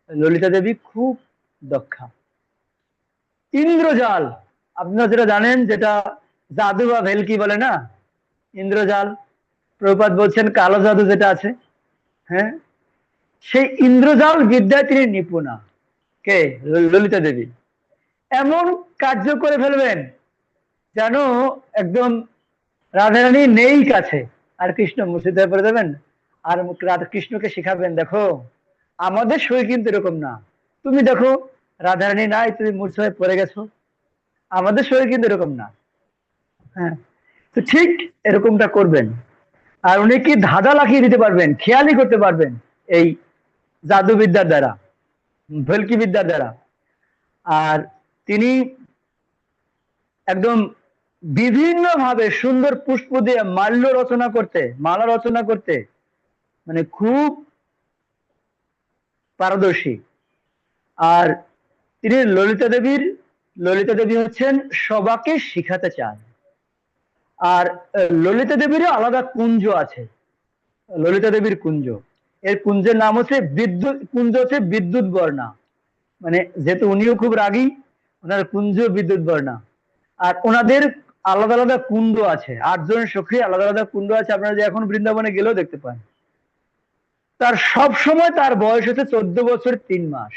ললিতা দেবী খুব দক্ষা। ইন্দ্রজাল, আপনারা যেটা জানেন, যেটা জাদু বা ভেলকি বলে না, ইন্দ্রজাল, প্রভুপাদ বলছেন কালো জাদু যেটা আছে, হ্যাঁ, সেই ইন্দ্রজাল বিদ্যায় তিনি নিপুণা। কে? ললিতা দেবী। এমন কার্য করে ফেলবেন যেন একদম রাধারানী নেই কাছে, আর কৃষ্ণ মূর্ছিত হয়ে পড়ে দেবেন। আর কৃষ্ণকে শিখাবেন, দেখো আমাদের শরীর কিন্তু এরকম না, তুমি দেখো রাধারানী নাই, তুমি মূর্ছা হয়ে পড়ে গেছো, আমাদের শরীর কিন্তু এরকম না। হ্যাঁ। তো ঠিক এরকমটা করবেন। আর উনি কি ধাঁধা লাখিয়ে দিতে পারবেন, খেয়ালি করতে পারবেন এই জাদুবিদ্যার দ্বারা, ভেলকি বিদ্যার দ্বারা। আর তিনি একদম বিভিন্ন ভাবে সুন্দর পুষ্প দিয়ে মাল্য রচনা করতে, মালা রচনা করতে মানে খুব পারদর্শী। আর তিনি ললিতা দেবী হচ্ছেন সবাকে শিখাতে চান। আর ললিতা দেবীরও আলাদা কুঞ্জ আছে, ললিতা দেবীর কুঞ্জ। এর কুঞ্জের নাম হচ্ছে বিদ্যুৎ কুঞ্জ, হচ্ছে বিদ্যুৎ বর্ণা। মানে যেহেতু উনিও খুব রাগী, ওনার কুঞ্জ বিদ্যুৎ বর্ণা। আর ওনাদের আলাদা আলাদা কুণ্ড আছে, 8 জন সখী আলাদা আলাদা কুণ্ড আছে, আপনারা যে এখন বৃন্দাবনে গেলেও দেখতে পান। তার সব সময় তার বয়স হচ্ছে 14 বছর 3 মাস।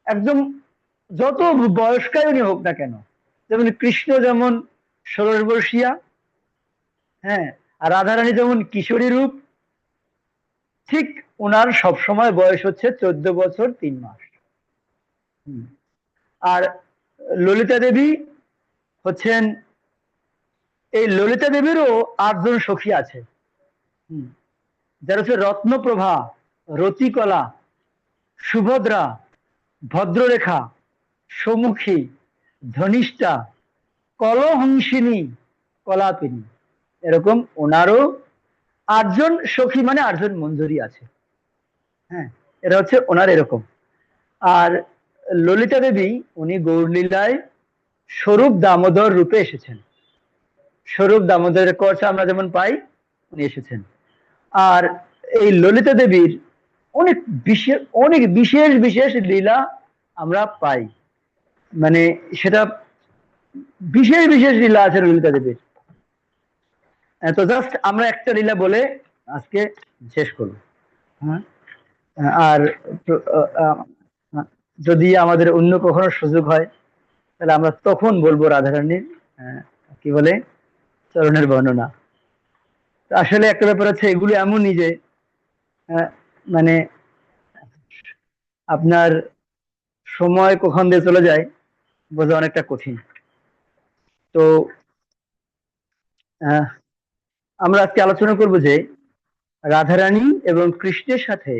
একদম যত বয়স্কাই উনি হোক না কেন, যেমন কৃষ্ণ যেমন 16 বর্ষীয়া, হ্যাঁ, আর রাধারানী যেমন কিশোরী রূপ, ঠিক ওনার সবসময় বয়স হচ্ছে 14 বছর 3 মাস। আর ললিতা দেবী হচ্ছেন, এই ললিতা দেবীরও 8 জন সখী আছে, যারা হচ্ছে রত্নপ্রভা, রতিকলা, সুভদ্রা, ভদ্ররেখা, সমুখী, ধনিষ্ঠা, কলহংসিনী, কলাপিনী। এরকম ওনারও 8 জন সখী, মানে 8 জন মঞ্জুরি আছে। হ্যাঁ, এটা হচ্ছে ওনার এরকম। আর ললিতা দেবী উনি গৌরলীলায় স্বরূপ দামোদর রূপে এসেছেন। স্বরূপ দামোদরের কথা আমরা যেমন পাই, উনি এসেছেন। আর এই ললিতা দেবীর অনেক বিশেষ বিশেষ লীলা আমরা পাই, মানে সেটা বিশেষ বিশেষ লীলা আছে ললিতা দেবীর। তো জাস্ট আমরা একটা লীলা বলে আজকে শেষ করব। হ্যাঁ, আর যদি আমাদের অন্য কখনো সুযোগ হয় তাহলে আমরা তখন বলবো রাধারানীর কি বলে চরণের বর্ণনা। আসলে একটা ব্যাপার আছে, এগুলো এমনই যে মানে আপনার সময় কখন দিয়ে চলে যায় বোঝা অনেকটা কঠিন। তো আমরা আজকে আলোচনা করব যে রাধারানী এবং কৃষ্ণের সাথে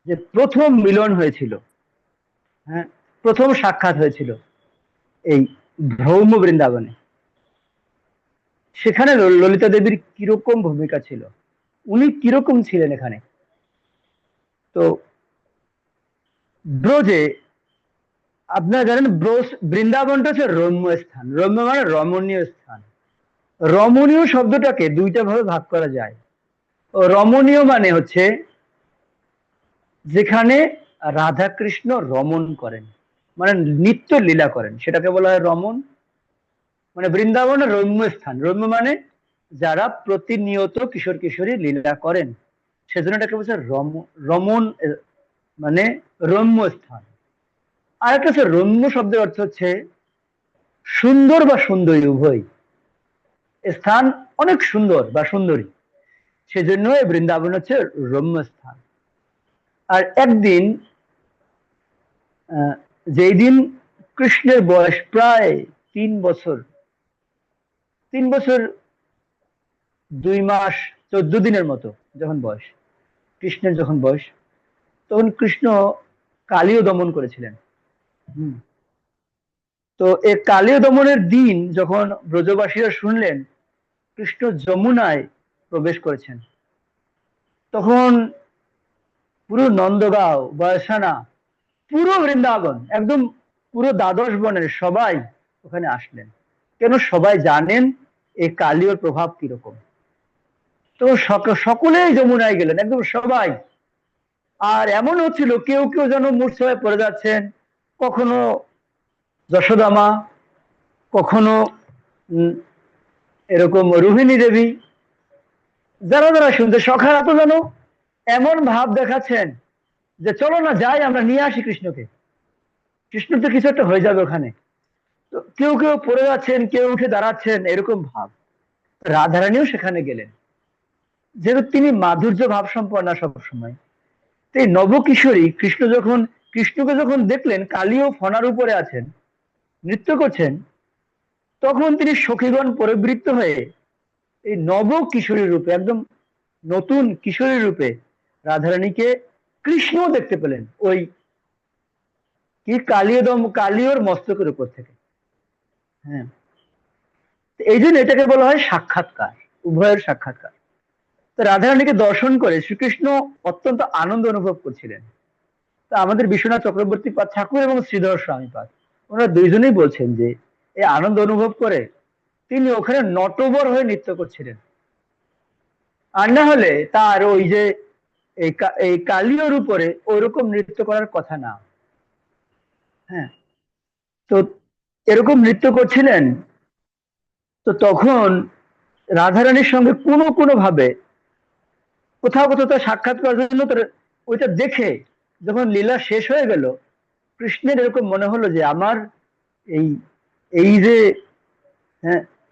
যে প্রথম মিলন হয়েছিল, হ্যাঁ, প্রথম সাক্ষাৎ হয়েছিল এই ভ্রম বৃন্দাবনে, সেখানে ললিতা দেবীর কিরকম ভূমিকা ছিল, উনি কিরকম ছিলেন এখানে। তো ব্রজে আপনারা জানেন বৃন্দাবনটা হচ্ছে রম্য স্থান। রম্য মানে রমণীয় স্থান। রমণীয় শব্দটাকে দুইটা ভাবে ভাগ করা যায়। রমণীয় মানে হচ্ছে যেখানে রাধা কৃষ্ণ রমণ করেন, মানে নিত্য লীলা করেন, সেটাকে বলা হয় রমণ। মানে বৃন্দাবন রম্য স্থান। রম্য মানে যারা প্রতিনিয়ত কিশোর কিশোরী লীলা করেন, সেজন্য এটাকে বলছে রমণ, মানে রম্য স্থান। আর একটা হচ্ছে রম্য শব্দের অর্থ হচ্ছে সুন্দর বা সুন্দরী উভয়। স্থান অনেক সুন্দর বা সুন্দরী, সেজন্য বৃন্দাবন হচ্ছে রম্য স্থান। আর একদিন যেই দিন কৃষ্ণের বয়স প্রায় 3 বছর, 3 বছর 2 মাস 14 দিনের মতো যখন বয়স, কৃষ্ণের যখন বয়স, তখন কৃষ্ণ কালীয় দমন করেছিলেন। তো এই কালীয় দমনের দিন যখন ব্রজবাসীরা শুনলেন কৃষ্ণ যমুনায় প্রবেশ করেছেন, তখন পুরো নন্দগাঁও, বয়সানা, পুরো বৃন্দাবন, একদম পুরো দ্বাদশ বনের সবাই ওখানে আসলেন। কেন? সবাই জানেন এই কালীয় প্রভাব কিরকম। তো সকলেই যমুনায় গেলেন, একদম সবাই। আর এমন হচ্ছিল কেউ কেউ যেন মূর্ছা হয়ে পড়ে যাচ্ছেন, কখনো যশোদামা, কখনো এরকম রোহিণী দেবী, যারা যারা শুনতে সখারা তো যেন এমন ভাব দেখাচ্ছেন যে চলো না যাই, আমরা নিয়ে আসি কৃষ্ণকে, কৃষ্ণ তো কিছু একটা হয়ে যাবে ওখানে। তো কেউ কেউ পড়ে যাচ্ছেন, কেউ উঠে দাঁড়াচ্ছেন, এরকম ভাব। রাধারানীও সেখানে গেলেন, যেহেতু তিনি মাধুর্য ভাব সম্পন্না সবসময়। এই নবকিশোরী কৃষ্ণকে যখন দেখলেন কালীয় ফনার উপরে আছেন, নৃত্য করছেন, তখন তিনি সখীগণ পরিবৃত্ত হয়ে এই নব কিশোরীর রূপে, একদম নতুন কিশোরীর রূপে রাধারানীকে কৃষ্ণ দেখতে পেলেন ওই কি কালীয়র মস্তকের উপর থেকে। হ্যাঁ, এই জন্য এটাকে বলা হয় সাক্ষাৎকার, উভয়ের সাক্ষাৎকার। তো রাধারানীকে দর্শন করে শ্রীকৃষ্ণ অত্যন্ত আনন্দ অনুভব করছিলেন। তা আমাদের বিশ্বনাথ চক্রবর্তী ঠাকুর এবং শ্রীধর স্বামীপাদ, ওনারা দুইজনেই বলছেন যে এই আনন্দ অনুভব করে তিনি ওখানে নটবর হয়ে নৃত্য করছিলেন। আর না হলে তার ওই যে এই কালীয়র উপরে ওইরকম নৃত্য করার কথা না। হ্যাঁ, তো এরকম নৃত্য করছিলেন। তো তখন রাধারানীর সঙ্গে কোনো কোনো ভাবে কোথাও কোথাও তার সাক্ষাৎ করার জন্য ওইটা দেখে যখন লীলা শেষ হয়ে গেল, কৃষ্ণের এরকম মনে হলো যে আমার এই এই যে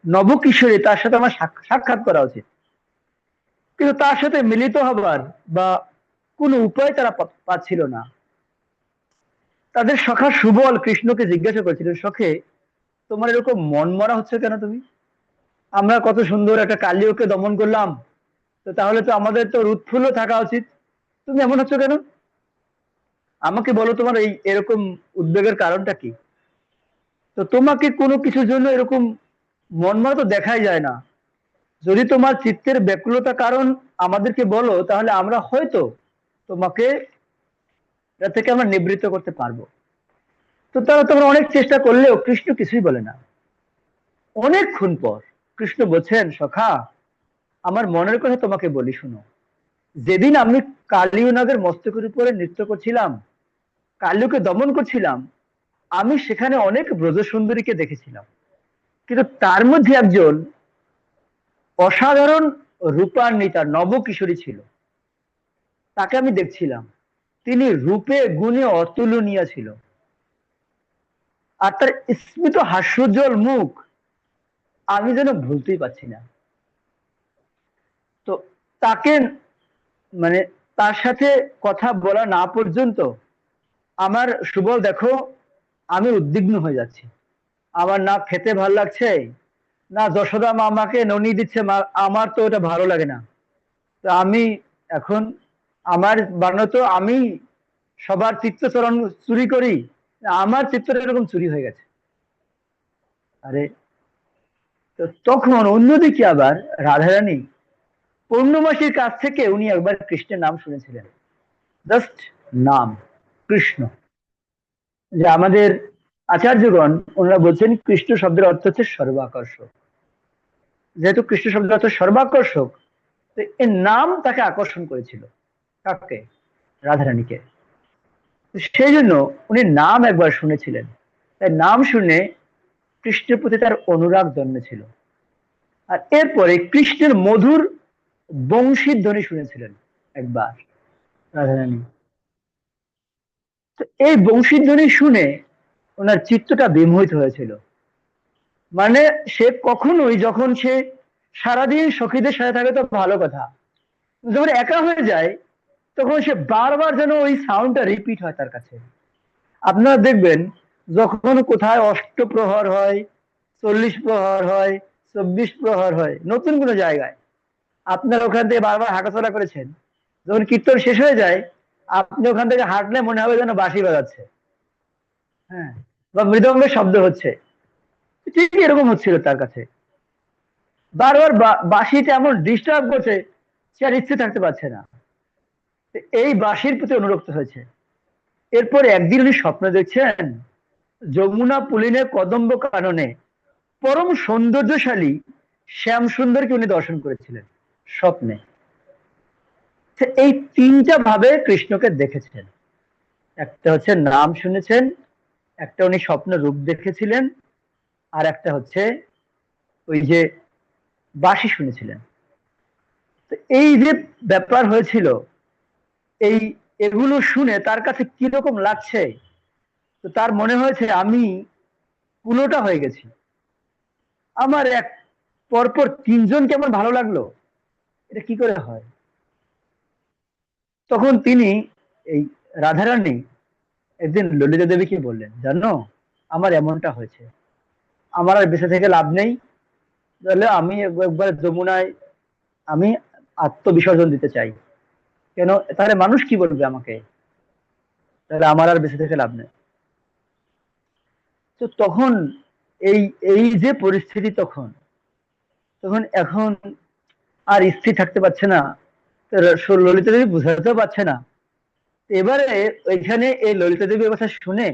নবকিশোরী, তার সাথে আমার সাক্ষাৎ করা উচিত। কিন্তু তার সাথে মিলিত হবার বা কোনো উপায় তারা পাচ্ছিল না। তাদের সখা সুবল কৃষ্ণকে জিজ্ঞাসা করেছিলেন, সখে তোমার এরকম মন মরা হচ্ছে কেন? তুমি, আমরা কত সুন্দর একটা কালীয়কে দমন করলাম, তো তাহলে তো আমাদের তো উৎফুল্ল থাকা উচিত, তুমি এমন হচ্ছ কেন? আমাকে বলো তোমার এই এরকম উদ্বেগের কারণটা কি? তো তোমাকে কোনো কিছুর জন্য এরকম মন মরা তো দেখাই যায় না। যদি তোমার চিত্তের ব্যাকুলতা কারণ আমাদেরকে বলো, তাহলে আমরা হয়তো তোমাকে এটা থেকে আমরা নিবৃত্ত করতে পারবো। তো তারা তখন অনেক চেষ্টা করলেও কৃষ্ণ কিছুই বলে না। অনেকক্ষণ পর কৃষ্ণ বলছেন, সখা, আমার মনের কথা তোমাকে বলি, শুনো। যেদিন আমি কালীনাগের মস্তকের উপরে নৃত্য করছিলাম, কাল্যকে দমন করছিলাম, আমি সেখানে অনেক ব্রজ সুন্দরীকে দেখেছিলাম, কিন্তু তার মধ্যে একজন অসাধারণ রূপান্বিতা নবকিশোরী ছিল, তাকে আমি দেখছিলাম। তিনি রূপে গুণে অতুলনীয় ছিল, আর তার স্মিত হাস্যোজ্জ্বল মুখ আমি যেন ভুলতেই পারছি না। তো তাকে, মানে তার সাথে কথা বলা না পর্যন্ত আমার সুবল দেখো, আমি উদ্বিগ্ন হয়ে যাচ্ছি। আমার না খেতে ভাল লাগছে, না যশোদা মা আমাকে ননি দিচ্ছে, আমার তো ওটা ভালো লাগে না। তো আমি এখন, আমার বানানো তো আমি সবার চিত্তচরণ চুরি করি, আমার চিত্তটা এরকম চুরি হয়ে গেছে। আরে, তো তখন অন্যদিকে আবার রাধারানী পূর্ণমাসীর কাছ থেকে উনি একবার কৃষ্ণের নাম শুনেছিলেন, জাস্ট নাম, কৃষ্ণ। যে আমাদের আচার্যগণ ওনারা বলছেন কৃষ্ণ শব্দের অর্থ হচ্ছে সর্বাকর্ষক। যেহেতু কৃষ্ণ শব্দের অর্থ সর্বাকর্ষক, তো এর নাম তাকে আকর্ষণ করেছিল। কাকে? রাধারানীকে। সেই জন্য উনি নাম একবার শুনেছিলেন, তাই নাম শুনে কৃষ্ণের প্রতি তার অনুরাগ জন্মেছিল। আর এরপরে কৃষ্ণের মধুর বংশীর ধ্বনি শুনেছিলেন একবার রাধারানী। তো এই বংশীর ধ্বনি শুনে ওনার চিত্তটা বিমোহিত হয়েছিল। মানে সে কখনোই, যখন সে সারাদিন সখীদের সাথে থাকে তো ভালো কথা, যখন একা হয়ে যায় তখন সে বারবার যেন ওই সাউন্ডটা রিপিট হয় তার কাছে। আপনারা দেখবেন, যখন কোথায় অষ্টপ্রহর হয়, 40 প্রহর হয়, 24 প্রহর হয় নতুন কোনো জায়গায়, আপনার ওখান থেকে বারবার হাঁটাচলা করেছেন, যখন কীর্তন শেষ হয়ে যায় আপনি ওখান থেকে হাঁটলে মনে হবে যেন বাঁশি বাজাচ্ছে, হ্যাঁ, বা মৃদঙ্গের শব্দ হচ্ছে। ঠিক এরকম হচ্ছিল তার কাছে। বারবার বাঁশিটা এমন ডিস্টার্ব করছে, সে আর ইচ্ছে থাকতে পারছে না, এই বাঁশির প্রতি অনুরক্ত হয়েছে। এরপর একদিন উনি স্বপ্ন দেখছেন, যমুনা পুলিনে কদম্ব কাননে পরম সৌন্দর্যশালী শ্যাম সুন্দরকে উনি দর্শন করেছিলেন স্বপ্নে। এই তিনটা ভাবে কৃষ্ণকে দেখেছেন। একটা হচ্ছে নাম শুনেছেন, একটা উনি স্বপ্ন রূপ দেখেছিলেন, আর একটা হচ্ছে ওই যে বাঁশি শুনেছিলেন। তো এই যে ব্যাপার হয়েছিল, এই এগুলো শুনে তার কাছে কিরকম লাগছে, তো তার মনে হয়েছে আমি পুরোটা হয়ে গেছি, আমার এক পরপর তিনজন কেমন ভালো লাগলো, এটা কি করে হয়। তখন তিনি, এই রাধারানী একদিন ললিতা দেবীকে বললেন, জানো, আমার এমনটা হয়েছে, আমার আর বেঁচে থেকে লাভ নেই, তাহলে আমি একবার যমুনায় আমি আত্মবিসর্জন দিতে চাই। কেন? তাহলে মানুষ কি বলবে আমাকে, তাহলে আমার আর বেঁচে থেকে লাভ নেই। তো তখন এই এই যে পরিস্থিতি, তখন তখন এখন আর স্থির থাকতে পারছে না, ললিতা দেবী বুঝাতেও পারছে না। এবারে ওইখানে এই ললিতা দেবীর কথা শুনে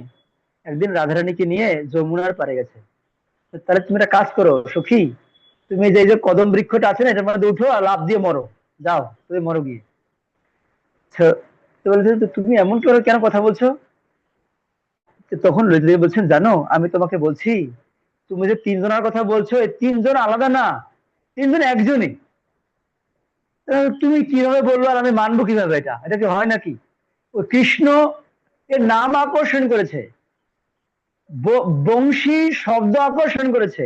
একদিন রাধারানীকে নিয়ে যমুনার পারে গেছে। তাহলে তুমি একটা কাজ করো সখী, তুমি যে যে কদম বৃক্ষটা আছে না, এটার মধ্যে উঠো আর লাফ দিয়ে মরো, যাও তুমি মরো গিয়ে। তো তো বলছে, "তো তুমি এমন করে কেন কথা বলছো?" তো তখন ললিতা দেবী বলছেন, জানো, আমি তোমাকে বলছি, তুমি যে তিনজনের কথা বলছো, এই তিনজন আলাদা না, তিনজন একজনই। তুমি কিভাবে বললো আর আমি মানবো কিভাবে? এটা এটা কি হয় নাকি? ওই কৃষ্ণ এর নাম আকর্ষণ করেছে, বংশী শব্দ আকর্ষণ করেছে,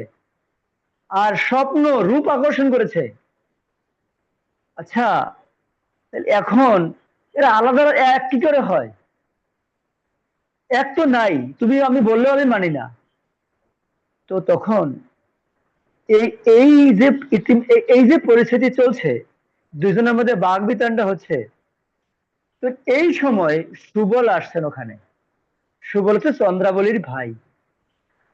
আর স্বপ্ন রূপ আকর্ষণ করেছে। আচ্ছা, এখন এরা আলাদা এক কি করে হয়? এক তো নাই, তুমি আমি বললেও আমি মানি না। তো তখন এই এই যে এই যে পরিস্থিতি চলছে, দুজনের মধ্যে বাগ বিতণ্ডা হচ্ছে, তো এই সময় সুবল আসছেন ওখানে। সুবল হচ্ছে চন্দ্রাবলীর ভাই।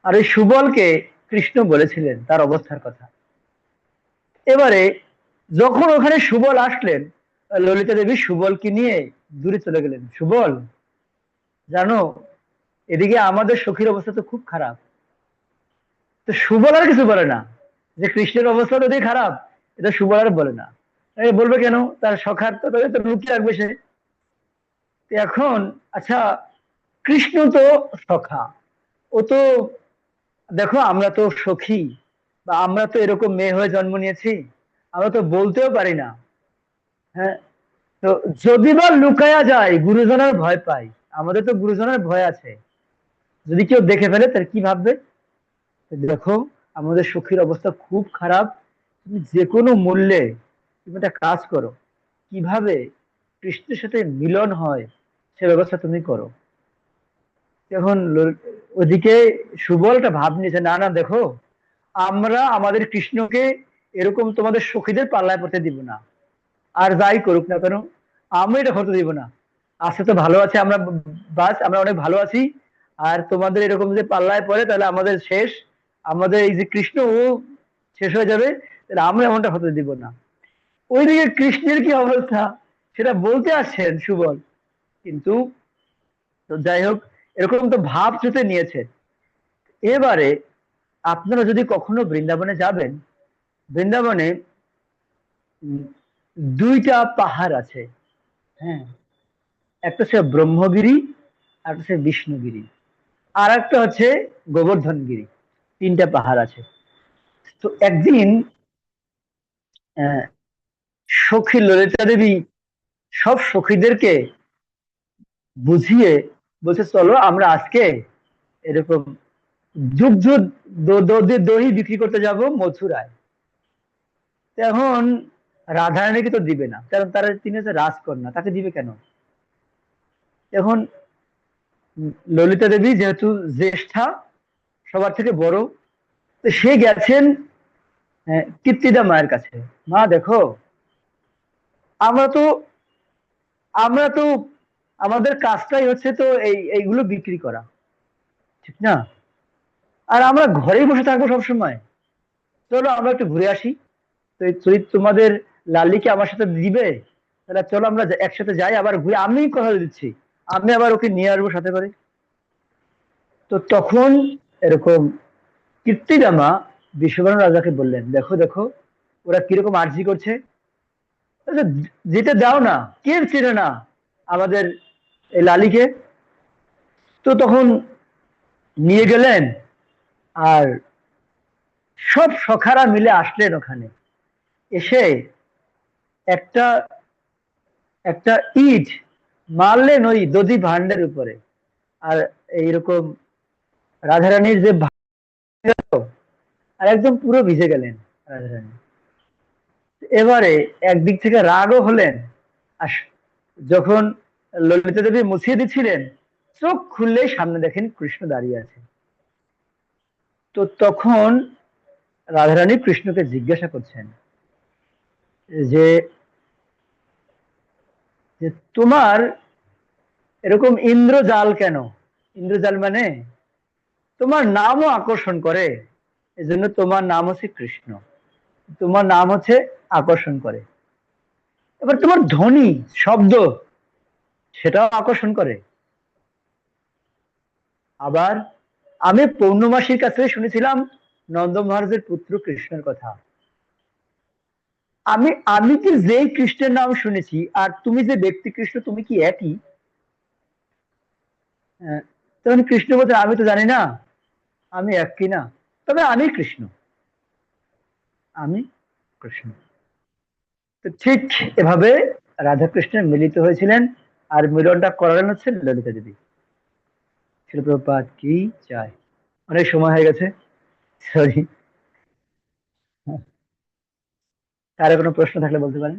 আর ওই সুবলকে কৃষ্ণ বলেছিলেন তার অবস্থার কথা। এবারে যখন ওখানে সুবল আসলেন, ললিতা দেবী সুবলকে নিয়ে দূরে চলে গেলেন। সুবল, জানো, এদিকে আমাদের সখীর অবস্থা তো খুব খারাপ। তো সুবলার কিছু বলে না যে কৃষ্ণের অবস্থা তো খারাপ, এটা সুবলার বলে না। বলবে কেন? তার সখার তো তাদের তো লুকিয়ে রাখবে সে। তো এখন আচ্ছা, কৃষ্ণ তো সখা, ও তো, দেখো আমরা তো সখী, বা আমরা তো এরকম মেয়ে হয়ে জন্ম নিয়েছি, আমরা তো বলতেও পারি না। হ্যাঁ, তো যদি বা লুকায়া যায়, গুরুজনের ভয় পাই, আমাদের তো গুরুজনের ভয় আছে, যদি কেউ দেখে ফেলে তার কি ভাববে। তো দেখো, আমাদের সখীর অবস্থা খুব খারাপ, তুমি যে কোনো মূল্যে তুমি একটা কাজ করো, কিভাবে কৃষ্ণের সাথে মিলন হয় সে ব্যবস্থা তুমি করো। এখন ওদিকে সুবল একটা ভাব নিয়েছে, না না দেখো, আমরা আমাদের কৃষ্ণকে এরকম তোমাদের সখীদের পাল্লায় পড়তে দিব না, আর যাই করুক না কেন আমি এটা হতে দিব না। আজকে তো ভালো আছে আমরা, বাস আমরা অনেক ভালো আছি, আর তোমাদের এরকম যদি পাল্লায় পড়ে তাহলে আমাদের শেষ, আমাদের এই যে কৃষ্ণ ও শেষ হয়ে যাবে, তাহলে আমরা এমনটা হতে দিব না। ওইদিকে কৃষ্ণের কি অবস্থা সেটা বলতে আসছেন সুবল, কিন্তু তো যাই হোক, এরকম তো ভাব চুতে নিয়েছে। এবারে আপনারা যদি কখনো বৃন্দাবনে যাবেন, বৃন্দাবনে উম, দুইটা পাহাড় আছে। হ্যাঁ, একটা হচ্ছে ব্রহ্মগিরি, আর একটা হচ্ছে বিষ্ণুগিরি, আর একটা হচ্ছে গোবর্ধনগিরি। তিনটা পাহাড় আছে। তো একদিন আহ, সখী ললিতা দেবী সব সখীদেরকে বুঝিয়ে বলছে, চলো আমরা আজকে এরকম দুগ্ধ দহি বিক্রি করতে যাব মথুরায়। তো এখন রাধারানীকে তো দিবে না, কারণ তারা, তিনি হচ্ছে রাজকন্যা, তাকে দিবে কেন? এখন ললিতা দেবী যেহেতু জ্যেষ্ঠা, সবার থেকে বড়, তো সে গেছেন কীর্তিদা মায়ের কাছে। মা দেখো, আমরা তো আমরা তো আমাদের কাজটাই হচ্ছে তো এইগুলো বিক্রি করা, ঠিক না? আর আমরা ঘরেই বসে থাকবো সব সময়, চলো আমরা একটু ঘুরে আসি। তো যদি তোমাদের লালিকে আমার সাথে দিবে, তাহলে চলো আমরা একসাথে যাই, আবার ঘুরে, আমি কথা দিচ্ছি আমি আবার ওকে নিয়ে আসবো সাথে করে। তো তখন এরকম কীর্তিদামা বিশ্ববর্ণ রাজাকে বললেন, দেখো দেখো ওরা কিরকম আর্জি করছে, আচ্ছা, যেতে দাও না, কে চেনে না আমাদের এই লালিকে। তো তখন নিয়ে গেলেন, আর সব সখারা মিলে আসলেন ওখানে। এসে একটা একটা ইট মারলেন ওই দধি ভান্ডের উপরে, আর এইরকম রাধারানীর যে আর একদম পুরো ভিজে গেলেন রাধারানী। এবারে একদিক থেকে রাগও হলেন, আর যখন ললিতা দেবী মুছিয়ে দিচ্ছিলেন, চোখ খুললেই সামনে দেখেন কৃষ্ণ দাঁড়িয়ে আছে। তো তখন রাধারানী কৃষ্ণকে জিজ্ঞাসা করছেন যে যে তোমার এরকম ইন্দ্রজাল কেন? ইন্দ্রজাল মানে তোমার নামও আকর্ষণ করে, এজন্য তোমার নাম হচ্ছে কৃষ্ণ, তোমার নাম হচ্ছে আকর্ষণ করে। এবার তোমার ধ্বনি, শব্দ, সেটাও আকর্ষণ করে। আবার আমি পৌর্ণমাসীর কাছে শুনেছিলাম নন্দ মহারাজের পুত্র কৃষ্ণের কথা। আমি আমি কি যেই কৃষ্ণের নাম শুনেছি আর তুমি যে ব্যক্তি কৃষ্ণ, তুমি কি একই? তখন কৃষ্ণ বলতে, আমি তো জানি না আমি এক কি না, তবে আমি কৃষ্ণ, আমি কৃষ্ণ। তো ঠিক এভাবে রাধা কৃষ্ণ মিলিত হয়েছিলেন, আর মিলনটা করালেন হচ্ছে ললিতা দেবী। শিল প্রভুপাদ কি চায়। অনেক সময় হয়ে গেছে, সরি। কারো কোনো প্রশ্ন থাকলে বলতে পারেন।